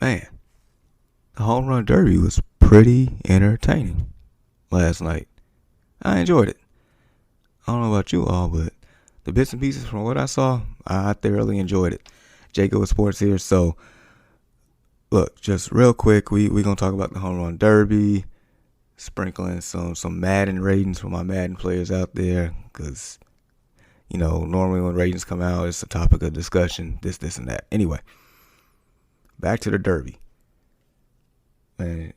Man, the home run derby was pretty entertaining last night. I enjoyed it. I don't know about you all, but the bits and pieces from what I saw, I thoroughly enjoyed it. JGoodWithSports here. So, look, just real quick, we going to talk about the home run derby, sprinkling some Madden ratings for my Madden players out there, because, normally when ratings come out, it's a topic of discussion, this, and that. Anyway, back to the derby. And,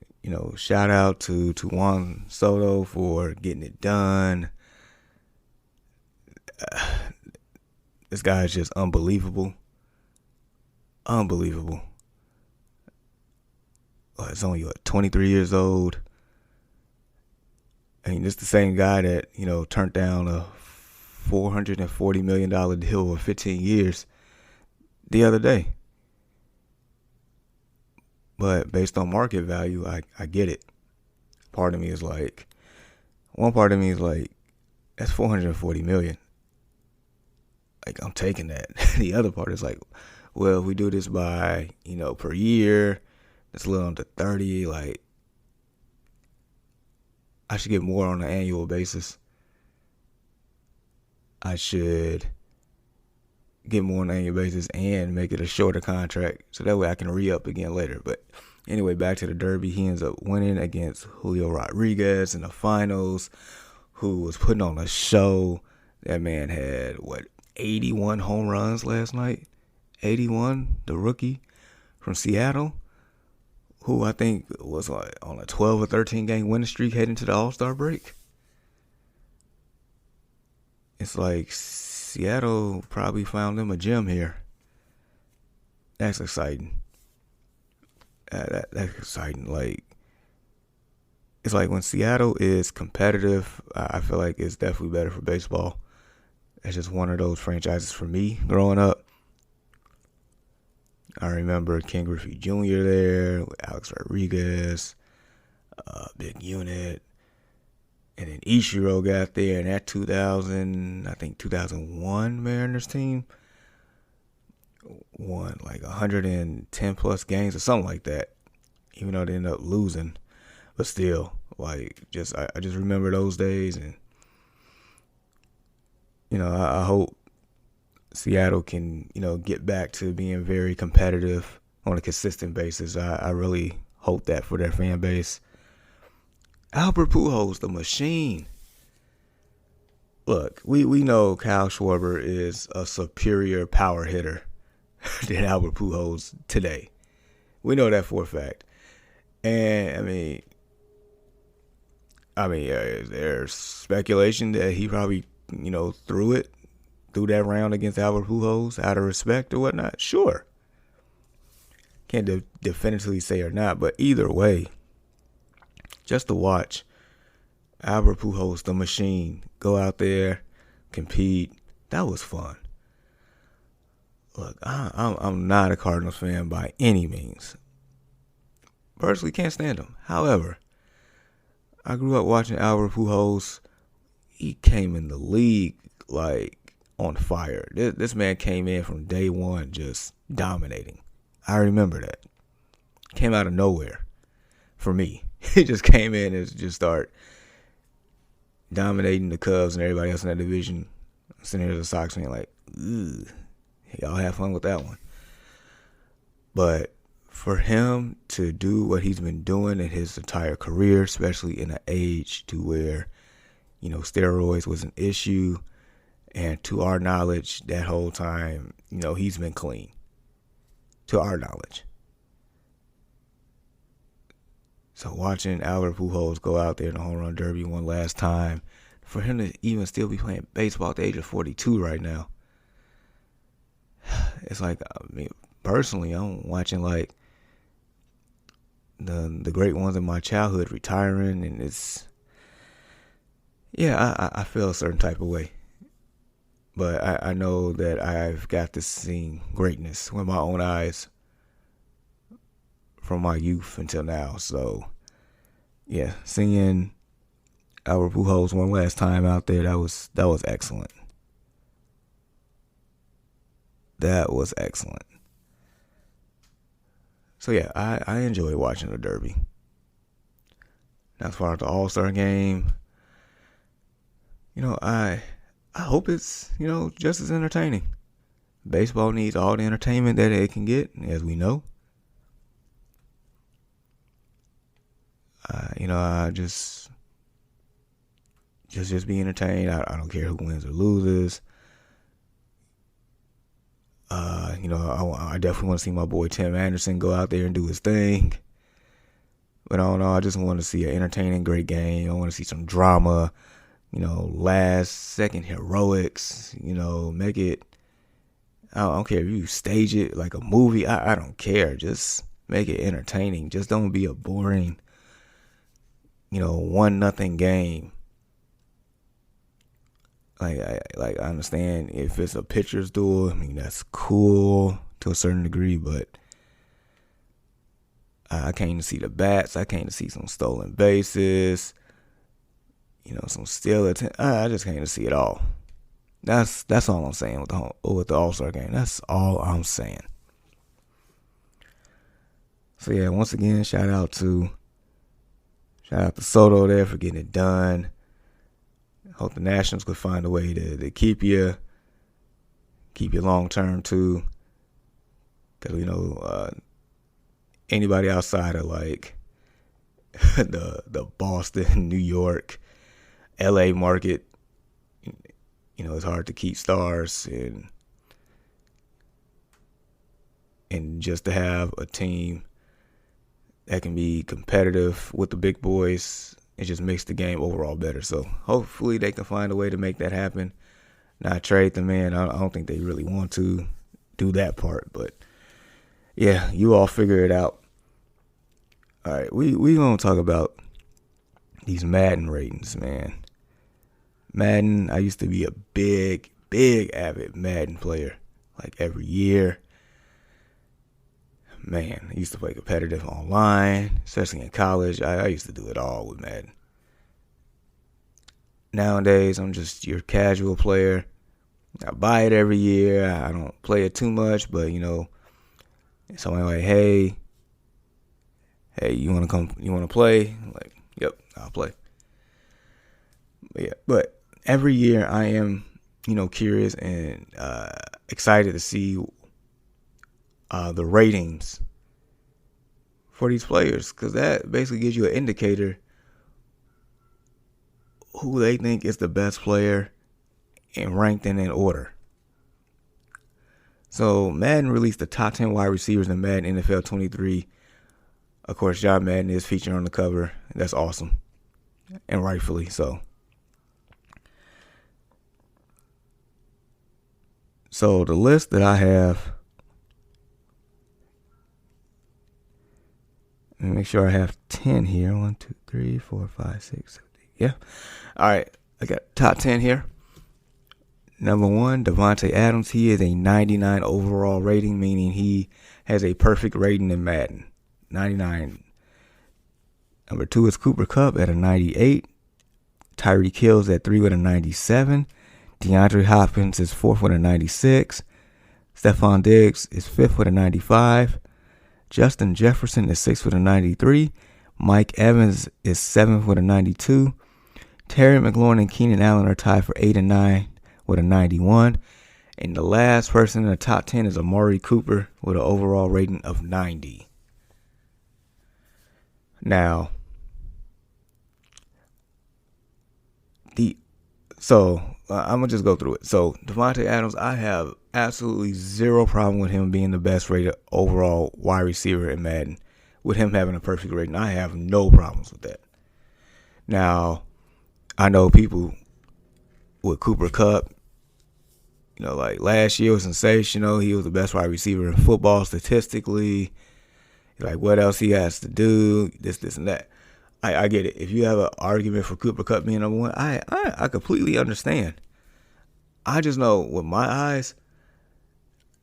shout out to Juan Soto for getting it done. This guy is just unbelievable. Unbelievable. It's only 23 years old. I mean, this is the same guy that, turned down a $440 million deal for 15 years the other day. But based on market value, I get it. One part of me is like, that's $440 million. Like, I'm taking that. The other part is like, well, if we do this by, per year, that's a little under 30. Like, I should get more on an annual basis. I should get more on an annual basis and make it a shorter contract so that way I can re-up again later. But anyway, back to the derby. He ends up winning against Julio Rodriguez in the finals, who was putting on a show. That man had, 81 home runs last night? 81, the rookie from Seattle, who I think was on a 12 or 13 game winning streak heading to the All-Star break. It's like Seattle probably found them a gem here. That's exciting. That's exciting. Like, it's like when Seattle is competitive, I feel like it's definitely better for baseball. It's just one of those franchises for me growing up. I remember Ken Griffey Jr. there with Alex Rodriguez, big unit. And then Ichiro got there in that 2001 Mariners team. Won like 110 plus games or something like that. Even though they ended up losing. But still, I just remember those days. And, I hope Seattle can, get back to being very competitive on a consistent basis. I really hope that for their fan base. Albert Pujols, the machine. Look, we know Kyle Schwarber is a superior power hitter than Albert Pujols today. We know that for a fact. And, is there speculation that he probably, threw that round against Albert Pujols out of respect or whatnot? Sure. Can't definitively say or not, but either way, just to watch Albert Pujols, the machine, go out there, compete, that was fun. Look, I'm not a Cardinals fan by any means. Personally, can't stand him. However, I grew up watching Albert Pujols. He came in the league on fire. This man came in from day one just dominating. I remember that. Came out of nowhere for me. He just came in and just started dominating the Cubs and everybody else in that division. Sitting here as a Sox fan like, ugh, y'all have fun with that one. But for him to do what he's been doing in his entire career, especially in an age to where, steroids was an issue, and to our knowledge, that whole time, he's been clean. To our knowledge. So watching Albert Pujols go out there in the home run derby one last time, for him to even still be playing baseball at the age of 42 right now, it's like, personally, I'm watching the great ones in my childhood retiring, and it's, I feel a certain type of way. But I know that I've got to see greatness with my own eyes from my youth until now. So, seeing Albert Pujols one last time out there, that was excellent. That was excellent. So yeah, I enjoy watching the Derby. Now, as far as the All-Star game, I hope it's, just as entertaining. Baseball needs all the entertainment that it can get, as we know. I just be entertained. I don't care who wins or loses. I definitely want to see my boy Tim Anderson go out there and do his thing. But I don't know. I just want to see an entertaining, great game. I want to see some drama. Last second heroics. Make it. I don't care if you stage it like a movie. I don't care. Just make it entertaining. Just don't be a boring, 1-0 game. I understand if it's a pitcher's duel. I mean, that's cool to a certain degree, but I came to see the bats. I came to see some stolen bases. Some steal attempt. I just came to see it all. That's all I'm saying with the All-Star game. That's all I'm saying. So yeah, once again, shout out to Soto there for getting it done. Hope the Nationals could find a way to keep you long term too. Because anybody outside of like the Boston, New York, LA market, it's hard to keep stars and just to have a team that can be competitive with the big boys, it just makes the game overall better. So hopefully they can find a way to make that happen. Not trade them in. I don't think they really want to do that part, but yeah, you all figure it out. All right, we gonna talk about these Madden ratings, man. Madden, I used to be a big avid Madden player, like every year. Man, I used to play competitive online, especially in college. I used to do it all with Madden. Nowadays, I'm just your casual player. I buy it every year. I don't play it too much, but somebody like, hey, you want to play? I'm like, yep, I'll play. But every year I am, curious and excited to see the ratings for these players, because that basically gives you an indicator who they think is the best player and ranked in an order. So Madden released the top 10 wide receivers in Madden NFL 23. Of course, John Madden is featured on the cover. That's awesome, and rightfully so. So the list that I have, let me make sure I have 10 here. 1, 2, 3, 4, 5, 6, 7, 8. Yeah. All right. I got top 10 here. Number 1, Davante Adams. He is a 99 overall rating, meaning he has a perfect rating in Madden. 99. Number 2 is Cooper Kupp at a 98. Tyreek Hill's at 3 with a 97. DeAndre Hopkins is 4th with a 96. Stephon Diggs is 5th with a 95. Justin Jefferson is 6th with a 93. Mike Evans is 7th with a 92. Terry McLaurin and Keenan Allen are tied for 8 and 9 with a 91. And the last person in the top 10 is Amari Cooper with an overall rating of 90. Now, I'm going to just go through it. So, Davante Adams, I have absolutely zero problem with him being the best rated overall wide receiver in Madden. With him having a perfect rating, I have no problems with that. Now, I know people with Cooper Kupp, like last year was sensational. He was the best wide receiver in football statistically. Like, what else he has to do, this, and that. I get it. If you have an argument for Cooper Kupp being number 1, I completely understand. I just know with my eyes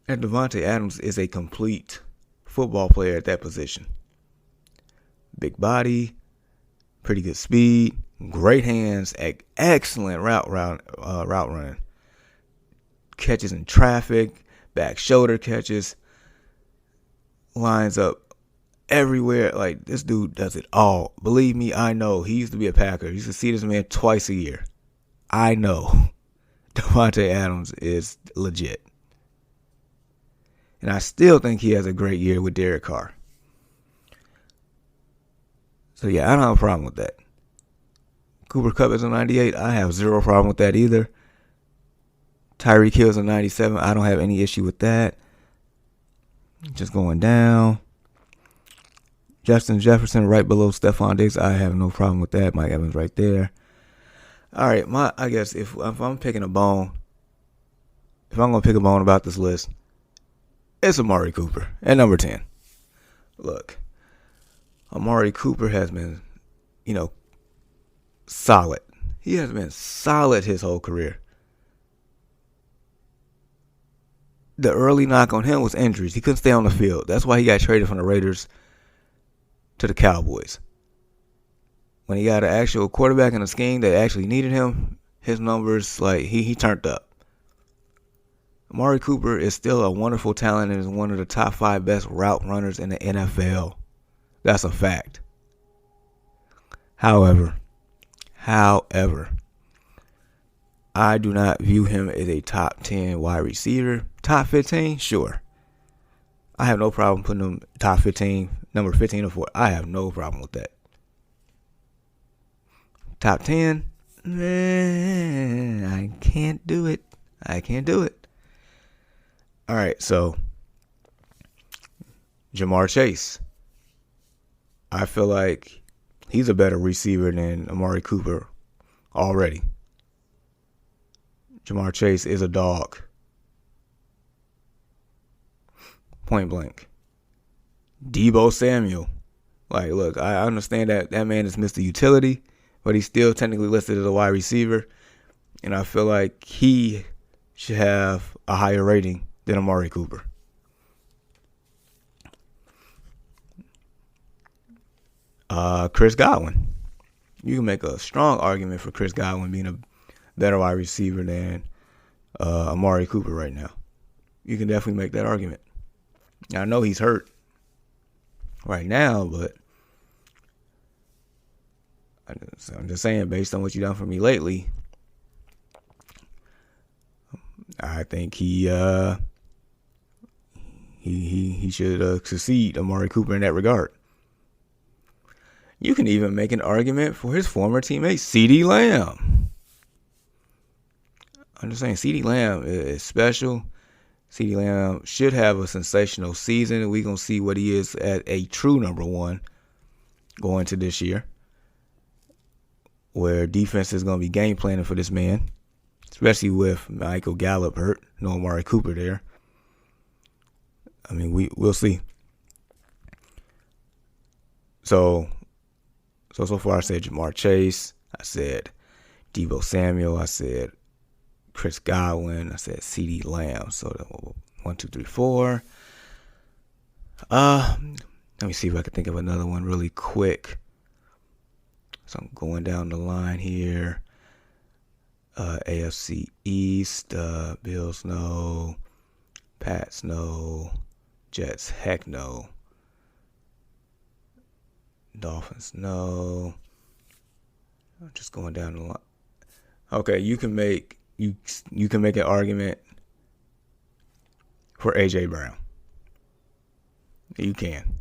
that Davante Adams is a complete football player at that position. Big body, pretty good speed, great hands, excellent route running. Catches in traffic, back shoulder catches, lines up everywhere. Like, this dude does it all. Believe me, I know. He used to be a Packer. He used to see this man twice a year. I know Davante Adams is legit. And I still think he has a great year with Derek Carr. So, yeah, I don't have a problem with that. Cooper Kupp is a 98. I have zero problem with that either. Tyreek Hill is a 97. I don't have any issue with that. Just going down. Justin Jefferson right below Stephon Diggs. I have no problem with that. Mike Evans right there. All right, I guess if I'm picking a bone, if I'm going to pick a bone about this list, it's Amari Cooper at number 10. Look, Amari Cooper has been, solid. He has been solid his whole career. The early knock on him was injuries. He couldn't stay on the field. That's why he got traded from the Raiders to the Cowboys. When he got an actual quarterback in a scheme that actually needed him, his numbers, he turned up. Amari Cooper is still a wonderful talent and is one of the top 5 best route runners in the NFL. That's a fact. However, I do not view him as a top 10 wide receiver. Top 15, sure. I have no problem putting him top 15, number 15 or 4. I have no problem with that. Top 10, I can't do it. All right, so Jamar Chase. I feel like he's a better receiver than Amari Cooper already. Jamar Chase is a dog. Point blank. Deebo Samuel. Look, I understand that man is Mr. Utility, but he's still technically listed as a wide receiver. And I feel like he should have a higher rating than Amari Cooper. Chris Godwin. You can make a strong argument for Chris Godwin being a better wide receiver than Amari Cooper right now. You can definitely make that argument. Now, I know he's hurt right now, but I'm just saying, based on what you've done for me lately, I think he should succeed Amari Cooper in that regard. You can even make an argument for his former teammate, CeeDee Lamb. I'm just saying, CeeDee Lamb is special. CeeDee Lamb should have a sensational season. We're going to see what he is at a true number 1 going to this year, where defense is going to be game planning for this man, especially with Michael Gallup hurt. No Amari Cooper there. I mean, we'll see. So far I said Jamar Chase. I said Deebo Samuel. I said Chris Godwin. I said CeeDee Lamb. So 1, 2, 3, 4. Let me see if I can think of another one really quick. So I'm going down the line here. AFC East. Bills, no. Pats, no. Jets, heck no. Dolphins, no. I'm just going down the line. Okay, you can make an argument for AJ Brown. You can.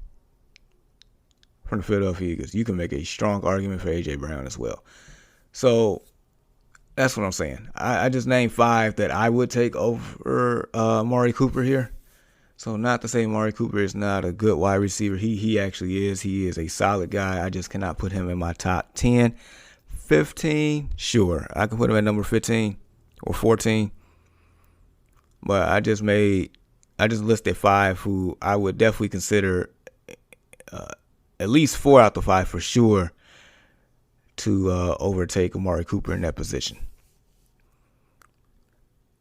From the Philadelphia Eagles, you can make a strong argument for AJ Brown as well. So that's what I'm saying. I just named 5 that I would take over Amari Cooper here. So not to say Amari Cooper is not a good wide receiver. He actually is. He is a solid guy. I just cannot put him in my top 10. 15, sure. I can put him at number 15 or 14. But I just listed 5 who I would definitely consider at least 4 out of 5 for sure to overtake Amari Cooper in that position.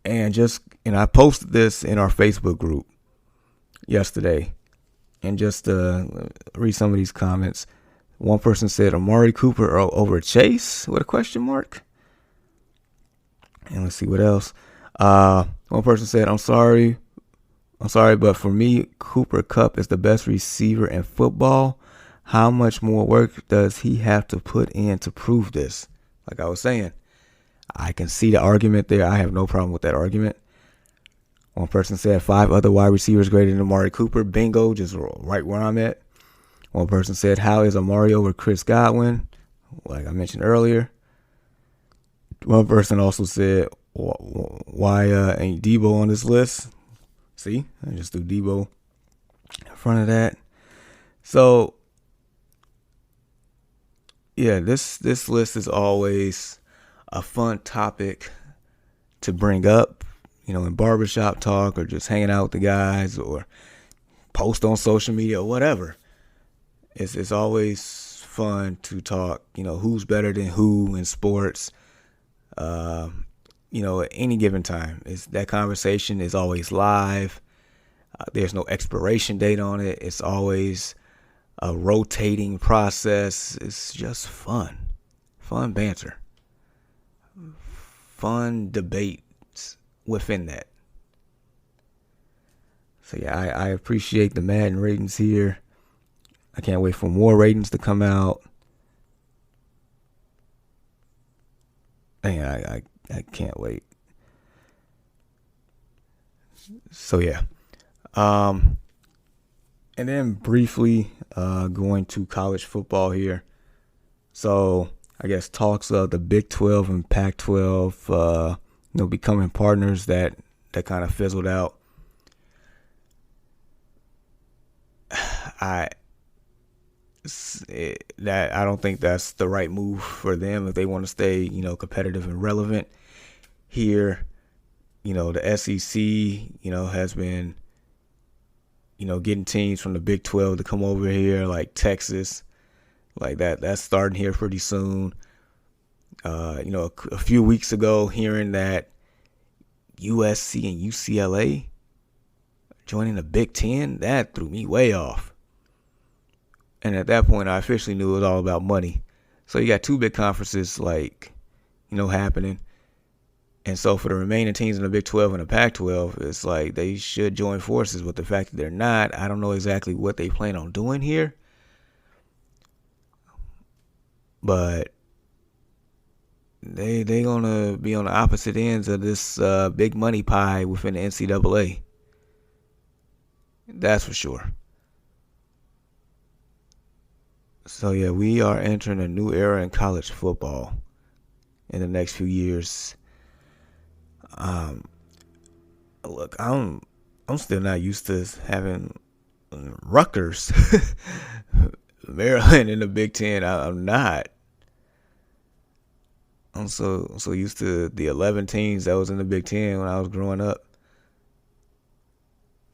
And I posted this in our Facebook group yesterday, and just read some of these comments. One person said Amari Cooper over Chase with a question mark. And let's see what else. One person said, I'm sorry, I'm sorry, but for me, Cooper Kupp is the best receiver in football. How much more work does he have to put in to prove this? Like I was saying, I can see the argument there. I have no problem with that argument. One person said 5 other wide receivers greater than Amari Cooper. Bingo, just right where I'm at. One person said, how is Amari over Chris Godwin? Like I mentioned earlier. One person also said, why ain't Debo on this list? See, I just threw Debo in front of that. So, yeah, this list is always a fun topic to bring up, in barbershop talk or just hanging out with the guys or post on social media or whatever. It's always fun to talk, who's better than who in sports, at any given time. That conversation is always live. There's no expiration date on it. It's always a rotating process. It's just fun banter, fun debates within that. So yeah, I appreciate the Madden ratings here. I can't wait for more ratings to come out. Man, I can't wait. So yeah. And then briefly going to college football here. So I guess talks of the Big 12 and Pac-12 becoming partners that kind of fizzled out. I don't think that's the right move for them if they want to stay, competitive and relevant here. The SEC, has been, getting teams from the Big 12 to come over here, like Texas, like that. That's starting here pretty soon. A few weeks ago, hearing that USC and UCLA joining the Big 10, that threw me way off. And at that point, I officially knew it was all about money. So you got 2 big conferences, happening. And so for the remaining teams in the Big 12 and the Pac-12, it's like they should join forces. But the fact that they're not, I don't know exactly what they plan on doing here. But they're going to be on the opposite ends of this big money pie within the NCAA. That's for sure. So, yeah, we are entering a new era in college football in the next few years. Look, I'm still not used to having Rutgers, Maryland in the Big 10. I'm not. I'm so used to the 11 teams that was in the Big 10 when I was growing up.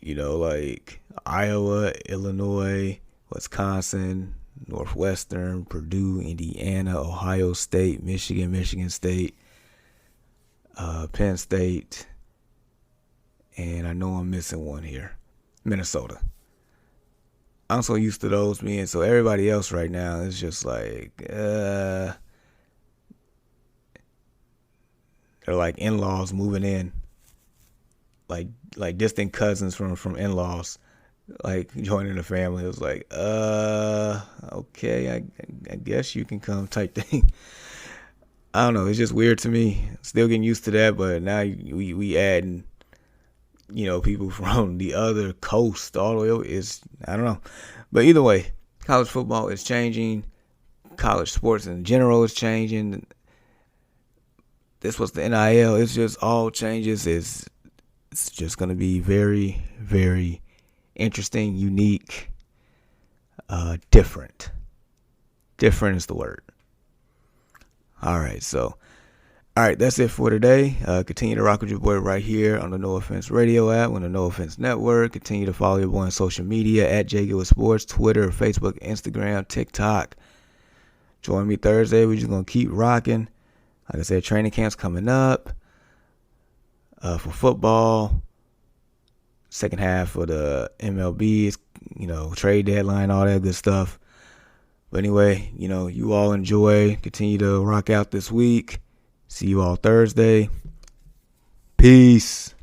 Like Iowa, Illinois, Wisconsin, Northwestern, Purdue, Indiana, Ohio State, Michigan State, Penn State, and I know I'm missing one here, Minnesota. I'm so used to those being, so everybody else right now is just like, they're like in-laws moving in, like distant cousins from in-laws, like joining the family. It was like, okay, I guess you can come type thing. I don't know. It's just weird to me. Still getting used to that, but now we adding, people from the other coast all the way over. I don't know. But either way, college football is changing. College sports in general is changing. This was the NIL. It's just all changes. It's just going to be very, very interesting, unique, different. Different is the word. All right, that's it for today. Continue to rock with your boy right here on the No Offense Radio app, on the No Offense Network. Continue to follow your boy on social media at JGoodWithSports, Twitter, Facebook, Instagram, TikTok. Join me Thursday. We're just going to keep rocking. Like I said, training camp's coming up for football. Second half of the MLB, trade deadline, all that good stuff. But anyway, you all enjoy. Continue to rock out this week. See you all Thursday. Peace.